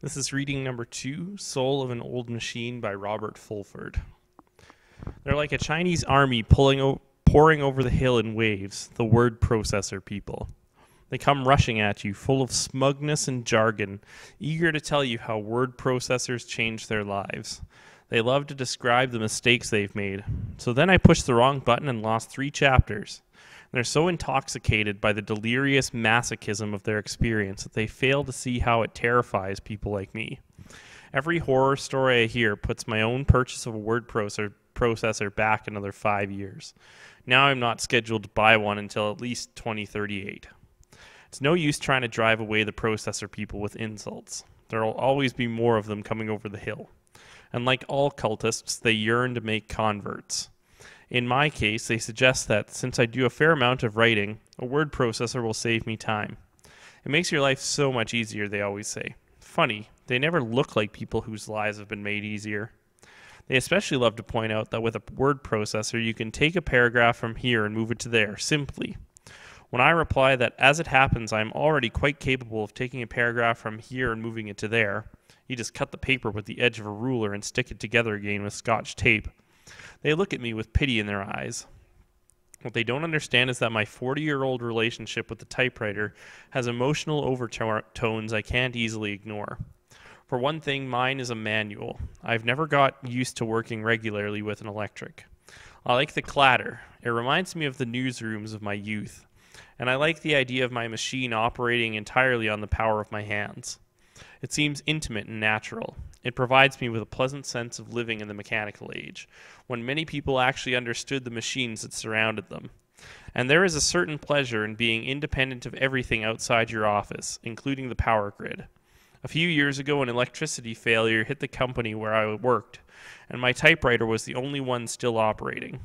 This is reading number 2, Soul of an Old Machine by Robert Fulford. They're like a Chinese army pouring over the hill in waves, the word processor people. They come rushing at you, full of smugness and jargon, eager to tell you how word processors changed their lives. They love to describe the mistakes they've made. So then I pushed the wrong button and lost 3 chapters. They're so intoxicated by the delirious masochism of their experience that they fail to see how it terrifies people like me. Every horror story I hear puts my own purchase of a word processor back another 5 years. Now I'm not scheduled to buy one until at least 2038. It's no use trying to drive away the processor people with insults. There will always be more of them coming over the hill. And like all cultists, they yearn to make converts. In my case, they suggest that since I do a fair amount of writing, a word processor will save me time. It makes your life so much easier, they always say. Funny, they never look like people whose lives have been made easier. They especially love to point out that with a word processor, you can take a paragraph from here and move it to there, simply. When I reply that, as it happens, I am already quite capable of taking a paragraph from here and moving it to there. You just cut the paper with the edge of a ruler and stick it together again with Scotch tape. They look at me with pity in their eyes. What they don't understand is that my 40-year-old relationship with the typewriter has emotional overtones I can't easily ignore. For one thing, mine is a manual. I've never got used to working regularly with an electric. I like the clatter. It reminds me of the newsrooms of my youth. And I like the idea of my machine operating entirely on the power of my hands. It seems intimate and natural. It provides me with a pleasant sense of living in the mechanical age, when many people actually understood the machines that surrounded them. And there is a certain pleasure in being independent of everything outside your office, including the power grid. A few years ago, an electricity failure hit the company where I worked, and my typewriter was the only one still operating.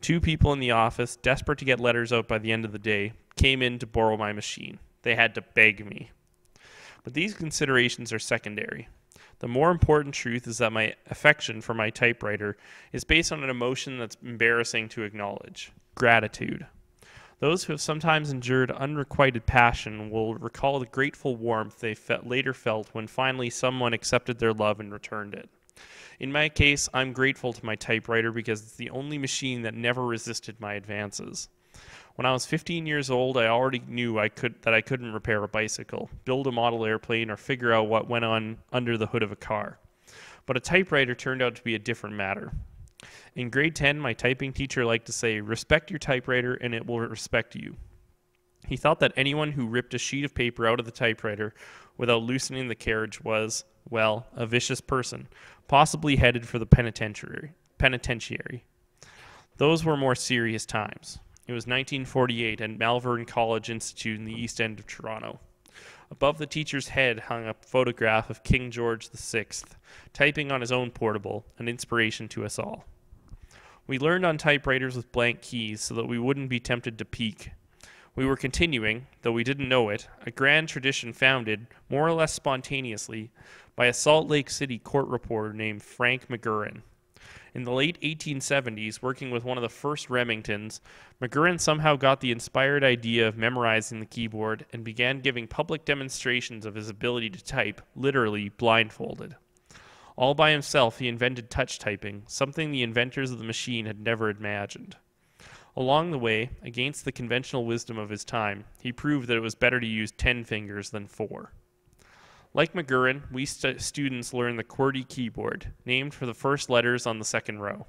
2 people in the office, desperate to get letters out by the end of the day, came in to borrow my machine. They had to beg me. But these considerations are secondary. The more important truth is that my affection for my typewriter is based on an emotion that's embarrassing to acknowledge: gratitude. Those who have sometimes endured unrequited passion will recall the grateful warmth they later felt when finally someone accepted their love and returned it. In my case, I'm grateful to my typewriter because it's the only machine that never resisted my advances. When I was 15 years old, I already knew that I couldn't repair a bicycle, build a model airplane, or figure out what went on under the hood of a car. But a typewriter turned out to be a different matter. In grade 10, my typing teacher liked to say, "Respect your typewriter and it will respect you." He thought that anyone who ripped a sheet of paper out of the typewriter without loosening the carriage was, well, a vicious person, possibly headed for the penitentiary. Those were more serious times. It was 1948 at Malvern College Institute in the East End of Toronto. Above the teacher's head hung a photograph of King George VI, typing on his own portable, an inspiration to us all. We learned on typewriters with blank keys so that we wouldn't be tempted to peek. We were continuing, though we didn't know it, a grand tradition founded, more or less spontaneously, by a Salt Lake City court reporter named Frank McGurran. In the late 1870s, working with one of the first Remingtons, McGurran somehow got the inspired idea of memorizing the keyboard and began giving public demonstrations of his ability to type, literally blindfolded. All by himself, he invented touch typing, something the inventors of the machine had never imagined. Along the way, against the conventional wisdom of his time, he proved that it was better to use 10 fingers than 4. Like McGurran, we students learned the QWERTY keyboard, named for the first letters on the second row.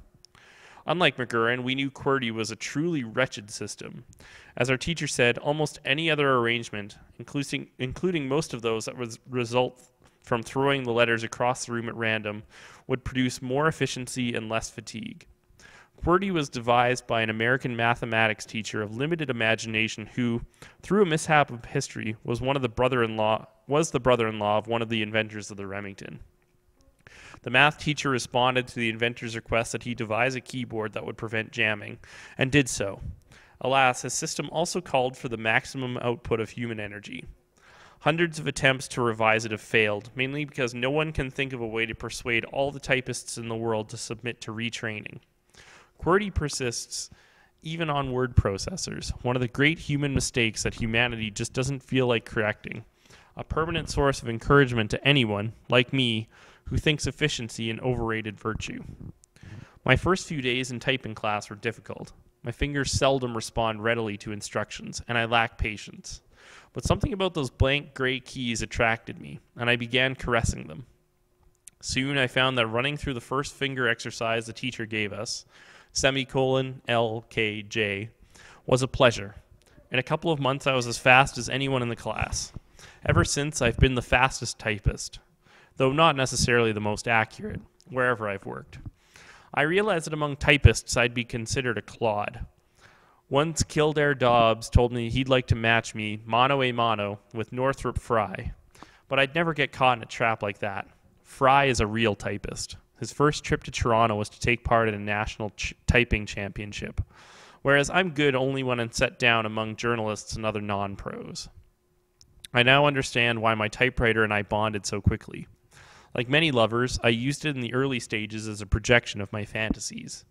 Unlike McGurran, we knew QWERTY was a truly wretched system. As our teacher said, almost any other arrangement, including most of those that would result from throwing the letters across the room at random, would produce more efficiency and less fatigue. QWERTY was devised by an American mathematics teacher of limited imagination who, through a mishap of history, was the brother-in-law of one of the inventors of the Remington. The math teacher responded to the inventor's request that he devise a keyboard that would prevent jamming, and did so. Alas, his system also called for the maximum output of human energy. Hundreds of attempts to revise it have failed, mainly because no one can think of a way to persuade all the typists in the world to submit to retraining. QWERTY persists even on word processors, one of the great human mistakes that humanity just doesn't feel like correcting. a permanent source of encouragement to anyone, like me, who thinks efficiency an overrated virtue. My first few days in typing class were difficult. My fingers seldom respond readily to instructions, and I lack patience. But something about those blank gray keys attracted me, and I began caressing them. Soon I found that running through the first finger exercise the teacher gave us, semicolon LKJ, was a pleasure. In a couple of months I was as fast as anyone in the class. Ever since, I've been the fastest typist, though not necessarily the most accurate, wherever I've worked. I realized that among typists I'd be considered a clod. Once Kildare Dobbs told me he'd like to match me mano a mano with Northrop Frye, but I'd never get caught in a trap like that. Frye is a real typist. His first trip to Toronto was to take part in a national typing championship, whereas I'm good only when I'm set down among journalists and other non-pros. I now understand why my typewriter and I bonded so quickly. Like many lovers, I used it in the early stages as a projection of my fantasies.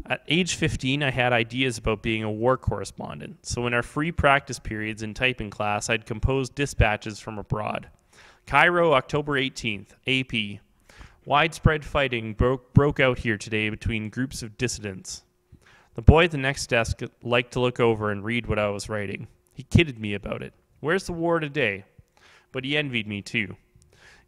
At age 15, I had ideas about being a war correspondent, so in our free practice periods in typing class, I'd compose dispatches from abroad. Cairo, October 18th, AP. Widespread fighting broke out here today between groups of dissidents. The boy at the next desk liked to look over and read what I was writing. He kidded me about it. Where's the war today? But he envied me too.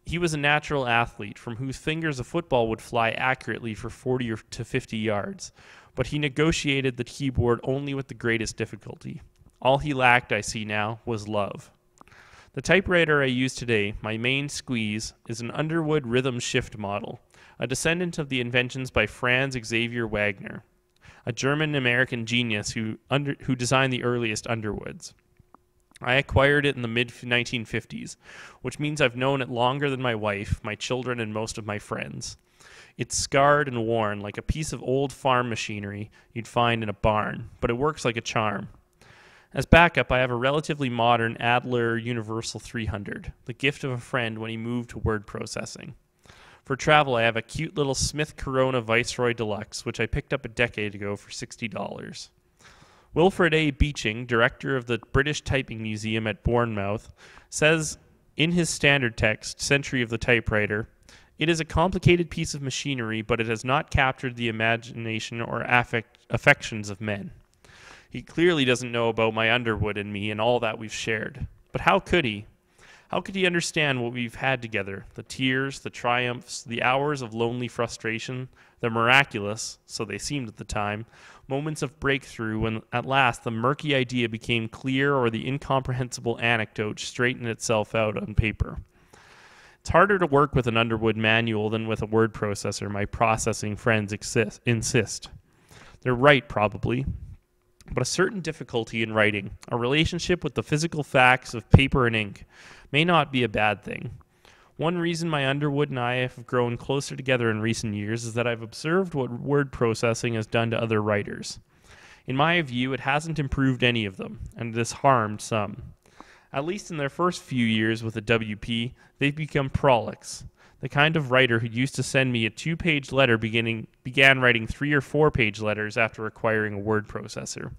He was a natural athlete from whose fingers a football would fly accurately for 40 to 50 yards, but he negotiated the keyboard only with the greatest difficulty. All he lacked, I see now, was love. The typewriter I use today, my main squeeze, is an Underwood rhythm shift model, a descendant of the inventions by Franz Xavier Wagner, a German-American genius who designed the earliest Underwoods. I acquired it in the mid-1950s, which means I've known it longer than my wife, my children, and most of my friends. It's scarred and worn like a piece of old farm machinery you'd find in a barn, but it works like a charm. As backup, I have a relatively modern Adler Universal 300, the gift of a friend when he moved to word processing. For travel, I have a cute little Smith Corona Viceroy Deluxe, which I picked up a decade ago for $60. Wilfred A. Beeching, director of the British Typing Museum at Bournemouth, says in his standard text, Century of the Typewriter, "It is a complicated piece of machinery, but it has not captured the imagination or affections of men." He clearly doesn't know about my Underwood and me and all that we've shared. But how could he? How could he understand what we've had together? The tears, the triumphs, the hours of lonely frustration, the miraculous, so they seemed at the time, moments of breakthrough when at last the murky idea became clear or the incomprehensible anecdote straightened itself out on paper. It's harder to work with an Underwood manual than with a word processor, my processing friends insist. They're right, probably. But a certain difficulty in writing, a relationship with the physical facts of paper and ink, may not be a bad thing. One reason my Underwood and I have grown closer together in recent years is that I've observed what word processing has done to other writers. In my view, it hasn't improved any of them, and it has harmed some. At least in their first few years with the WP, they've become prolix. The kind of writer who used to send me a 2-page letter began writing 3 or 4-page letters after acquiring a word processor.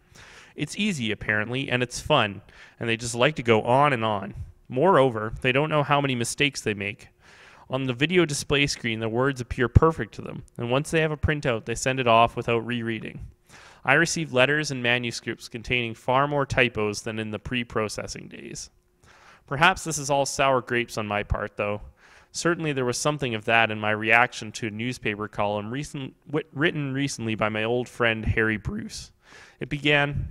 It's easy, apparently, and it's fun, and they just like to go on and on. Moreover, they don't know how many mistakes they make. On the video display screen, the words appear perfect to them, and once they have a printout, they send it off without rereading. I receive letters and manuscripts containing far more typos than in the pre-processing days. Perhaps this is all sour grapes on my part, though. Certainly there was something of that in my reaction to a newspaper column written recently by my old friend Harry Bruce. It began,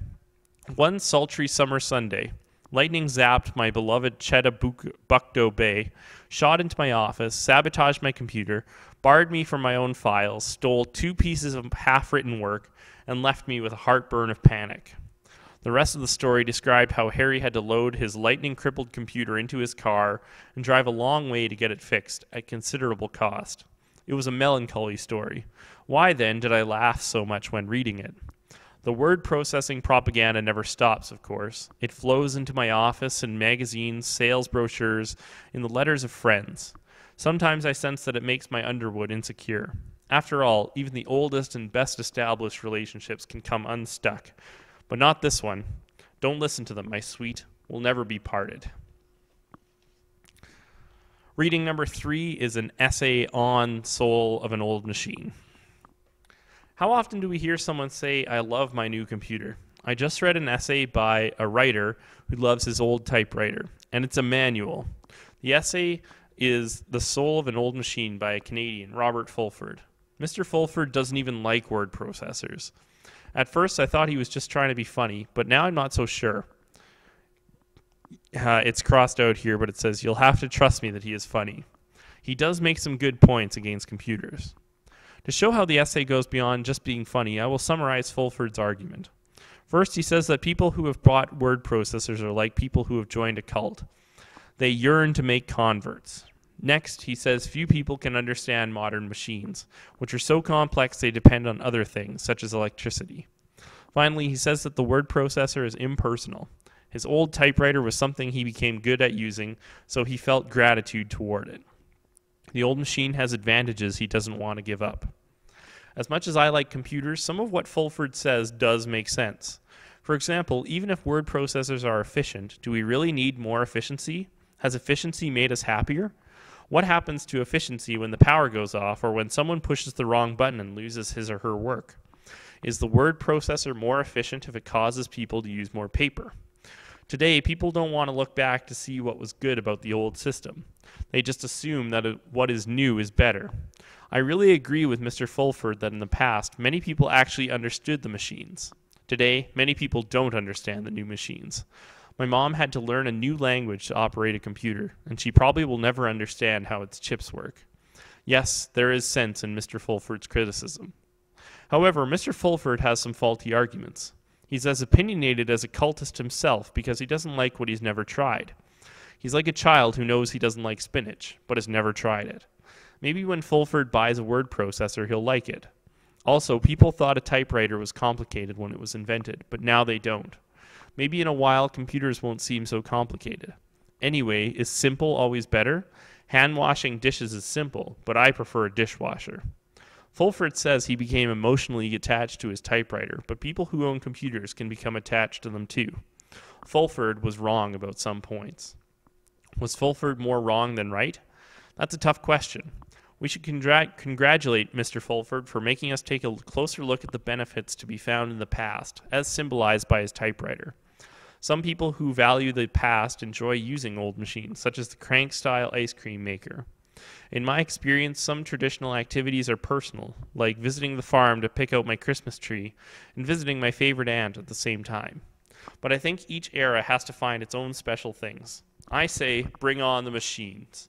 "One sultry summer Sunday. Lightning zapped my beloved Chedabucto Bay, shot into my office, sabotaged my computer, barred me from my own files, stole 2 pieces of half-written work, and left me with a heartburn of panic." The rest of the story described how Harry had to load his lightning-crippled computer into his car and drive a long way to get it fixed, at considerable cost. It was a melancholy story. Why, then, did I laugh so much when reading it? The word processing propaganda never stops, of course. It flows into my office in magazines, sales brochures, in the letters of friends. Sometimes I sense that it makes my Underwood insecure. After all, even the oldest and best established relationships can come unstuck. But not this one. Don't listen to them, my sweet. We'll never be parted. Reading number 3 is an essay on soul of an old machine. How often do we hear someone say, "I love my new computer"? I just read an essay by a writer who loves his old typewriter, and it's a manual. The essay is The Soul of an Old Machine by a Canadian, Robert Fulford. Mr. Fulford doesn't even like word processors. At first, I thought he was just trying to be funny, but now I'm not so sure. It's crossed out here, but it says, "You'll have to trust me that he is funny." He does make some good points against computers. To show how the essay goes beyond just being funny, I will summarize Fulford's argument. First, he says that people who have bought word processors are like people who have joined a cult. They yearn to make converts. Next, he says few people can understand modern machines, which are so complex they depend on other things, such as electricity. Finally, he says that the word processor is impersonal. His old typewriter was something he became good at using, so he felt gratitude toward it. The old machine has advantages he doesn't want to give up. As much as I like computers, some of what Fulford says does make sense. For example, even if word processors are efficient, do we really need more efficiency? Has efficiency made us happier? What happens to efficiency when the power goes off or when someone pushes the wrong button and loses his or her work? Is the word processor more efficient if it causes people to use more paper? Today, people don't want to look back to see what was good about the old system. They just assume that what is new is better. I really agree with Mr. Fulford that in the past, many people actually understood the machines. Today, many people don't understand the new machines. My mom had to learn a new language to operate a computer, and she probably will never understand how its chips work. Yes, there is sense in Mr. Fulford's criticism. However, Mr. Fulford has some faulty arguments. He's as opinionated as a cultist himself because he doesn't like what he's never tried. He's like a child who knows he doesn't like spinach, but has never tried it. Maybe when Fulford buys a word processor, he'll like it. Also, people thought a typewriter was complicated when it was invented, but now they don't. Maybe in a while, computers won't seem so complicated. Anyway, is simple always better? Hand washing dishes is simple, but I prefer a dishwasher. Fulford says he became emotionally attached to his typewriter, but people who own computers can become attached to them too. Fulford was wrong about some points. Was Fulford more wrong than right? That's a tough question. We should congratulate Mr. Fulford for making us take a closer look at the benefits to be found in the past, as symbolized by his typewriter. Some people who value the past enjoy using old machines, such as the crank-style ice cream maker. In my experience, some traditional activities are personal, like visiting the farm to pick out my Christmas tree and visiting my favorite aunt at the same time. But I think each era has to find its own special things. I say, bring on the machines.